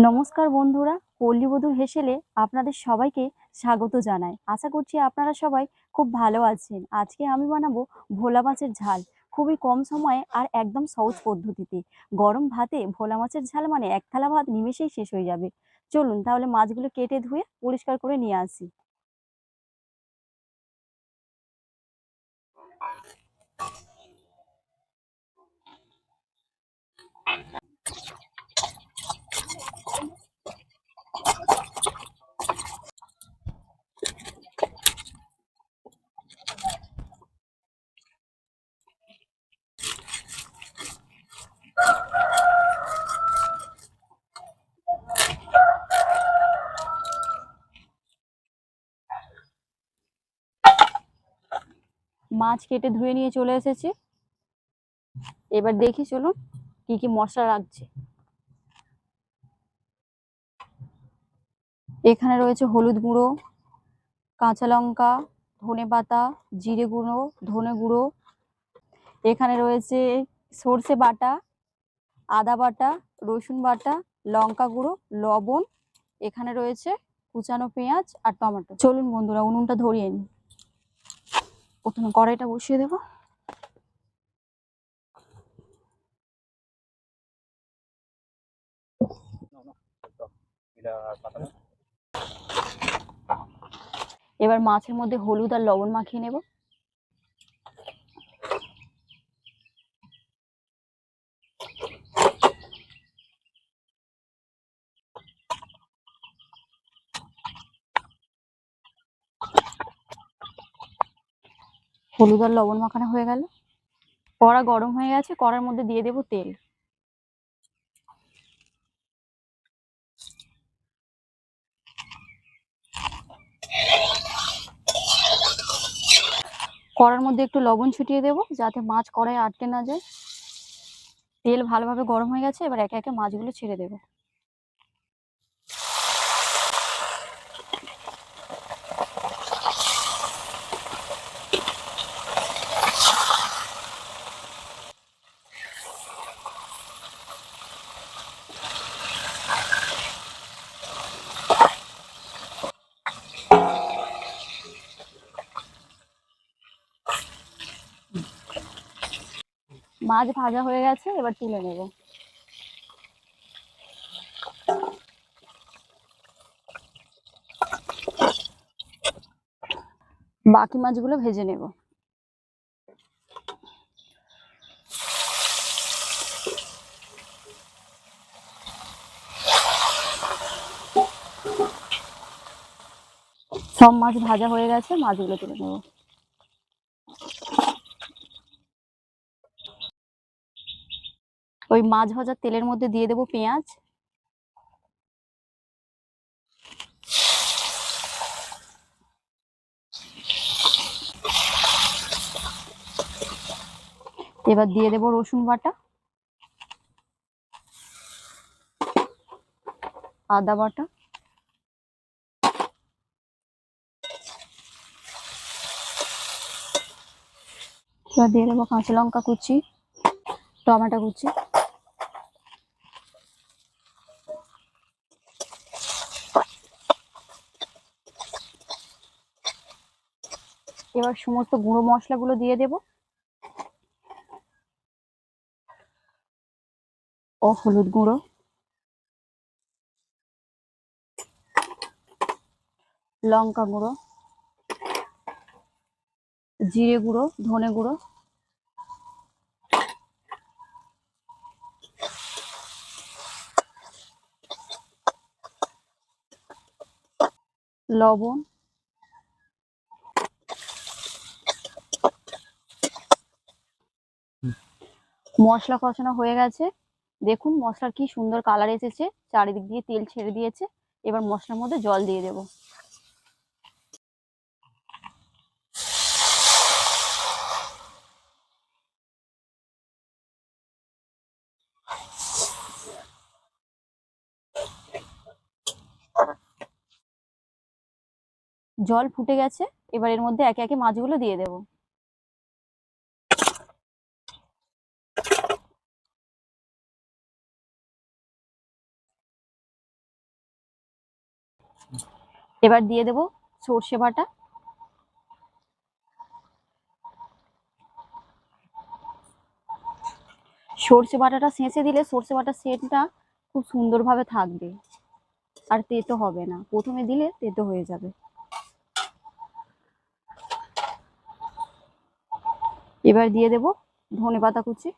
নমস্কার বন্ধুরা, পল্লীবধূর হেসেলে আপনাদের সবাইকে স্বাগত জানাই। আশা করছি আপনারা সবাই খুব ভালো আছেন। আজকে আমি বানাবো ভোলা মাছের ঝাল, খুবই কম সময়ে আর একদম সহজ পদ্ধতিতে। গরম ভাতে ভোলা মাছের ঝাল মানে এক থালা ভাত নিমেষেই শেষ হয়ে যাবে। চলুন তাহলে মাছগুলো কেটে ধুয়ে পরিষ্কার করে নিয়ে আসি। মাছ কেটে ধুয়ে নিয়ে চলে এসেছি। এবার দেখি চলুন কি কি মশলা লাগছে। এখানে রয়েছে হলুদ গুঁড়ো, কাঁচা লঙ্কা, ধনেপাতা, জিরে গুঁড়ো, ধনে গুঁড়ো। এখানে রয়েছে সর্ষে বাটা, আদা বাটা, রসুন বাটা, লঙ্কা গুঁড়ো, লবণ। এখানে রয়েছে কুচানো পেঁয়াজ আর টমেটো। চলুন বন্ধুরা উনুনটা ধরিয়ে নিই। প্রথমে কড়াইটা বসিয়ে দেব। এবার মাছের মধ্যে হলুদ আর লবণ মাখিয়ে নেব। হলুদ আর লবণ মাখানো হয়ে গেল। কড়া গরম হয়ে গেছে, কড়ার মধ্যে দিয়ে দেব তেল। কড়ার মধ্যে একটু লবণ ছিটিয়ে দেব যাতে মাছ কড়াইয়ে আটকে না যায়। তেল ভালোভাবে গরম হয়ে গেছে, এবার একে একে মাছগুলো ছেড়ে দেব। মাছ ভাজা হয়ে গেছে, এবার তুলে নেব। বাকি মাছগুলো ভেজে নেব। সব মাছ ভাজা হয়ে গেছে, মাছগুলো তুলে নেব। ওই মাছ ভাজার তেলের মধ্যে দিয়ে দেব পেঁয়াজ। এবার দিয়ে দেব রসুন বাটা, আদা বাটা, এবার দিয়ে দেবো কাঁচা লঙ্কা কুচি, টমেটো কুচি। এবার সমস্ত গুঁড়ো মশলাগুলো দিয়ে দেব ও হলুদ গুঁড়ো, লঙ্কা গুঁড়ো, জিরে গুঁড়ো, ধনে গুঁড়ো, লবণ। মশলা কষানো হয়ে গেছে, দেখুন মশলার কি সুন্দর কালার এসেছে, চারিদিক দিয়ে তেল ছেড়ে দিয়েছে। এবার মশলার মধ্যে জল দিয়ে দেব। জল ফুটে গেছে, এবার এর মধ্যে একে একে মাছগুলো দিয়ে দেব। এবার দিয়ে দেব সর্ষে বাটা। সর্ষে বাটাটা ছেঁচে দিলে সর্ষে বাটার সেন্টটা খুব সুন্দরভাবে থাকবে, আর তেতো হবে না। প্রথমে দিলে তেতো হয়ে যাবে। এবার দিয়ে দেব ধনেপাতা কুচি।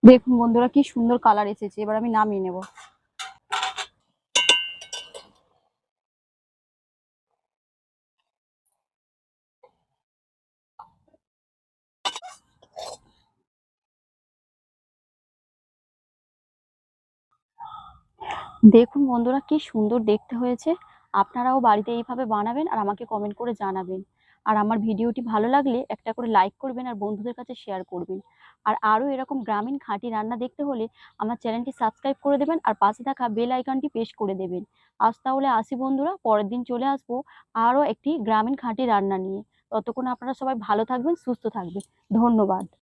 দেখুন বন্ধুরা কি সুন্দর কালার এসেছে। এবার আমি নামিয়ে নেব। দেখুন বন্ধুরা কি সুন্দর দেখতে হয়েছে। আপনারাও বাড়িতে এইভাবে বানাবেন আর আমাকে কমেন্ট করে জানাবেন। আর আমার ভিডিওটি ভালো লাগলে একটা করে লাইক করবেন আর বন্ধুদের কাছে শেয়ার করবেন। আর আরও এরকম গ্রামীণ খাঁটি রান্না দেখতে হলে আমার চ্যানেলটি সাবস্ক্রাইব করে দেবেন আর পাশে থাকা বেল আইকনটি প্রেস করে দেবেন। আজ তাহলে আসি বন্ধুরা, পরের দিন চলে আসবো আরও একটি গ্রামীণ খাঁটি রান্না নিয়ে। ততক্ষণ আপনারা সবাই ভালো থাকবেন, সুস্থ থাকবেন। ধন্যবাদ।